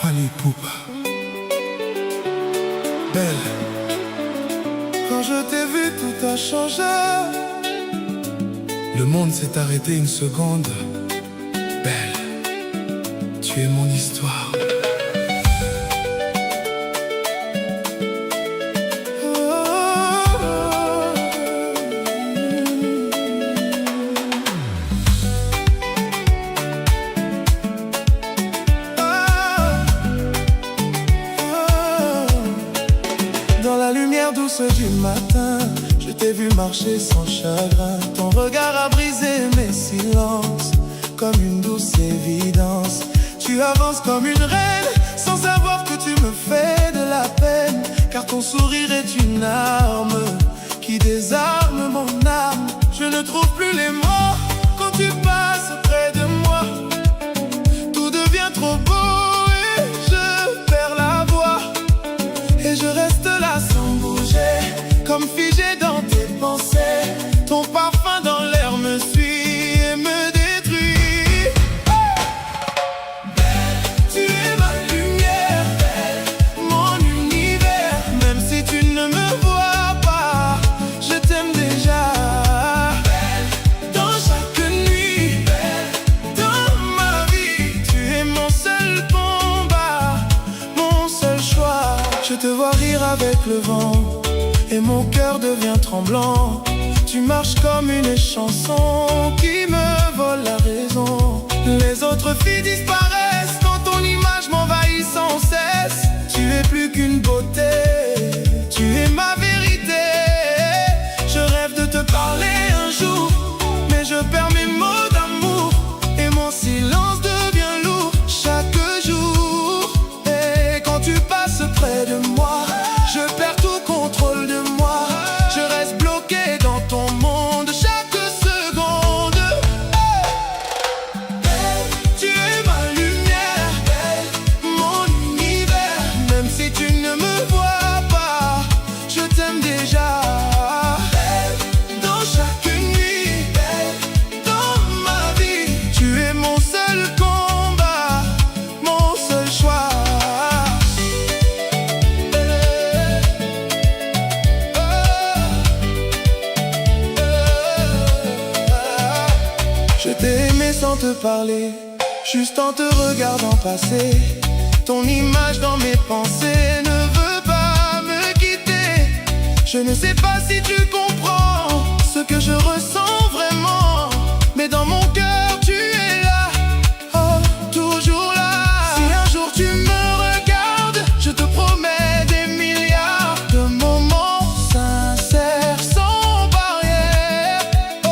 Fally Ipupa. Belle. Quand je t'ai vu, tout a changé. Le monde s'est arrêté une seconde. Belle, tu es mon histoire. Dans la lumière douce du matin, je t'ai vu marcher sans chagrin. Ton regard a brisé mes silences, comme une douce évidence. Tu avances comme une reine, sans savoir que tu me fais de la peine. Car ton sourire est une arme qui désarme mon âme. Je ne trouve plus les mots quand tu passes près de moi. Tout devient trop beau et je perds la voix. Et je reste là sans bouger, comme figé dans tes pensées. Ton parfum dans l'air me suit et me détruit. Belle, tu es ma lumière, belle, mon univers. Même si tu ne me vois pas, je t'aime déjà. Belle, dans chaque nuit, belle, dans ma vie. Tu es mon seul combat, mon seul choix. Je te vois rire avec le vent et mon cœur devient tremblant. Tu marches comme une chanson qui me vole la raison. Les autres filles disparaissent quand ton image m'envahit sans cesse. Tu es plus qu'une beauté, tu es ma vérité. Je rêve de te parler un jour, mais je perds mes mots d'amour. Et mon silence devient lourd chaque jour. Et quand tu passes près de moi, je perds tout contrôle de moi. Je reste bloqué dans ton monde chaque seconde. Belle, tu es ma lumière, belle, mon univers. Même si tu ne me vois pas, je t'aime déjà. Belle, dans chaque nuit, belle, dans ma vie. Tu es mon seul combat, mon seul choix. Je t'ai aimé sans te parler, juste en te regardant passer. Ton image dans mes pensées ne veut pas me quitter. Je ne sais pas si tu comprends ce que je ressens vraiment, mais dans mon cœur tu es là, oh, toujours là. Si un jour tu me regardes, je te promets des milliards de moments sincères, sans barrière. Oh,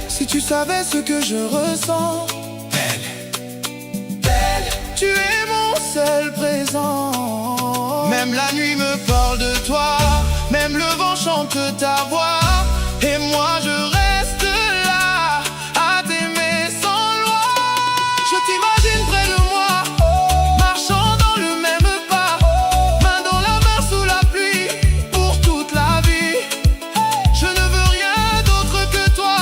si tu savais ce que je ressens, belle, belle, tu es mon seul présent. Même la nuit me parle de toi, même le vent chante ta voix. Et moi je reste là, à t'aimer sans loi. Je t'imagine près de moi, marchant dans le même pas, main dans la main sous la pluie, pour toute la vie. Je ne veux rien d'autre que toi,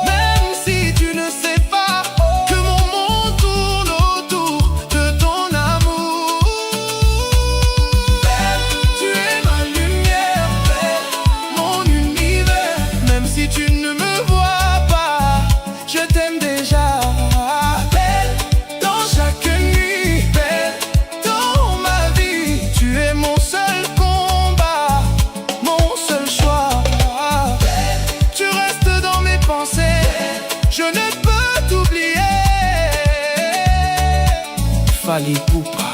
même si tu ne sais pas que mon monde tourne autour de ton amour. Belle, tu es ma lumière, belle, mon univers. Même si tu ne me vois pas, je t'aime déjà. Belle, dans chaque nuit, belle, dans ma vie. Tu es mon seul combat, mon seul choix. Belle, tu restes dans mes pensées, je ne peux t'oublier. Fally Ipupa.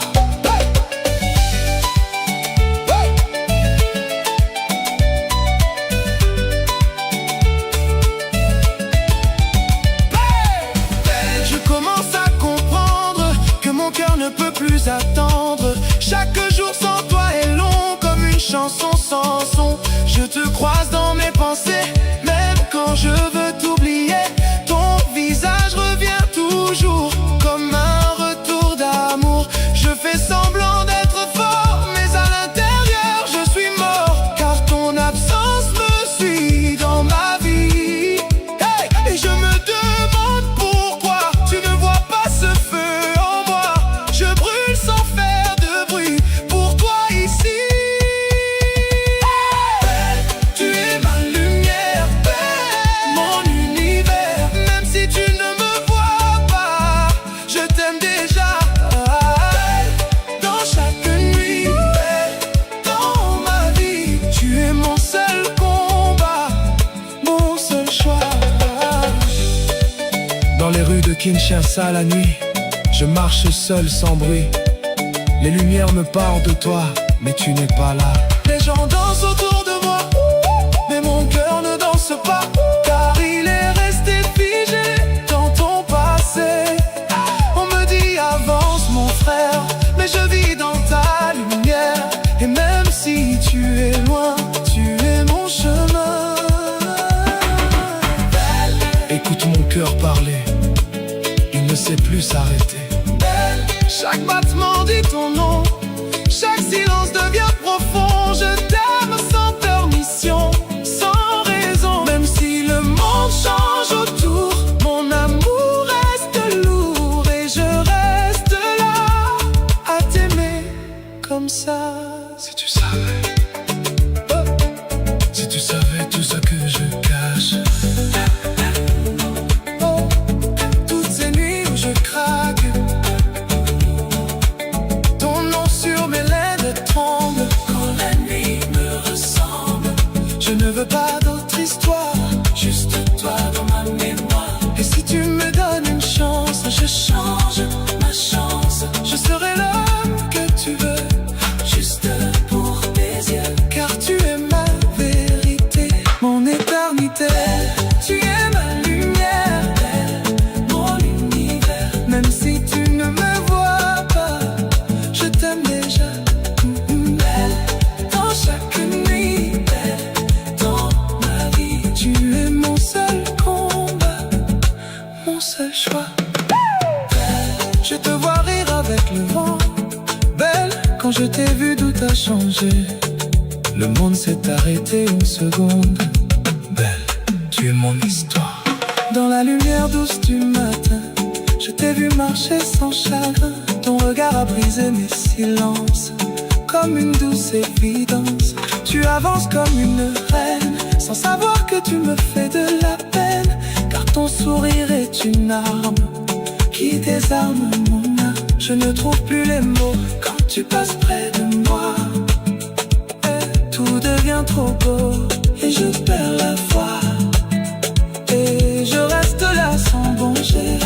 Je commence à comprendre que mon cœur ne peut plus attendre. Chaque jour sans toi est long comme une chanson sans son. Je te croise dans mes pensées, même quand je veux t'oublier. Ton visage revient toujours comme un retour d'amour. Je fais semblant d'être fort, mais à l'intérieur je suis mort. Car ton absence me suit dans ma vie. Hey, et je me demande pourquoi tu ne vois pas ce feu en moi. rue de Kinshasa la nuit, je marche seul sans bruit. Les lumières me parlent de toi, mais tu n'es pas là. Les gens dansent autour de moi, mais mon cœur ne danse pas, car il est resté figé dans ton passé. On me dit avance mon frère, mais je vis dans ta lumière. Et même si tu es loin, tu es mon chemin. Écoute mon cœur parler, il ne sait plus s'arrêter. Chaque battement dit ton nom, chaque silence devient profond. Je t'aime sans permission, sans raison. Même si le monde change autour, mon amour reste lourd. Et je reste là, à t'aimer comme ça. Si tu savais, oh, si tu savais tout ce que je cache. Oh, toutes ces nuits où je craque, ton nom sur mes lèvres tremble. Quand la nuit me ressemble, je ne veux pas d'autre histoire, juste toi dans ma mémoire. Et si tu me donnes une chance, je change ma chance. Je serai l'homme que tu veux, juste pour tes yeux, car tu es ma vérité, mon éternité. Tu es ma lumière, mon univers. Même si tu ne me vois pas, je t'aime déjà. Belle, dans chaque nuit, belle, dans ma vie. Tu es mon seul combat, mon seul choix. Belle, je te vois rire avec le vent. Belle, quand je t'ai vu, tout a changé. Le monde s'est arrêté une seconde. Belle, tu es mon histoire. Dans la lumière douce du matin, je t'ai vu marcher sans chagrin. Ton regard a brisé mes silences, comme une douce évidence. Tu avances comme une reine, sans savoir que tu me fais de la peine. Car ton sourire est une arme qui désarme mon âme. Je ne trouve plus les mots quand tu passes près de moi. Tout devient trop beau et je perds la foi. Et je reste là sans bouger.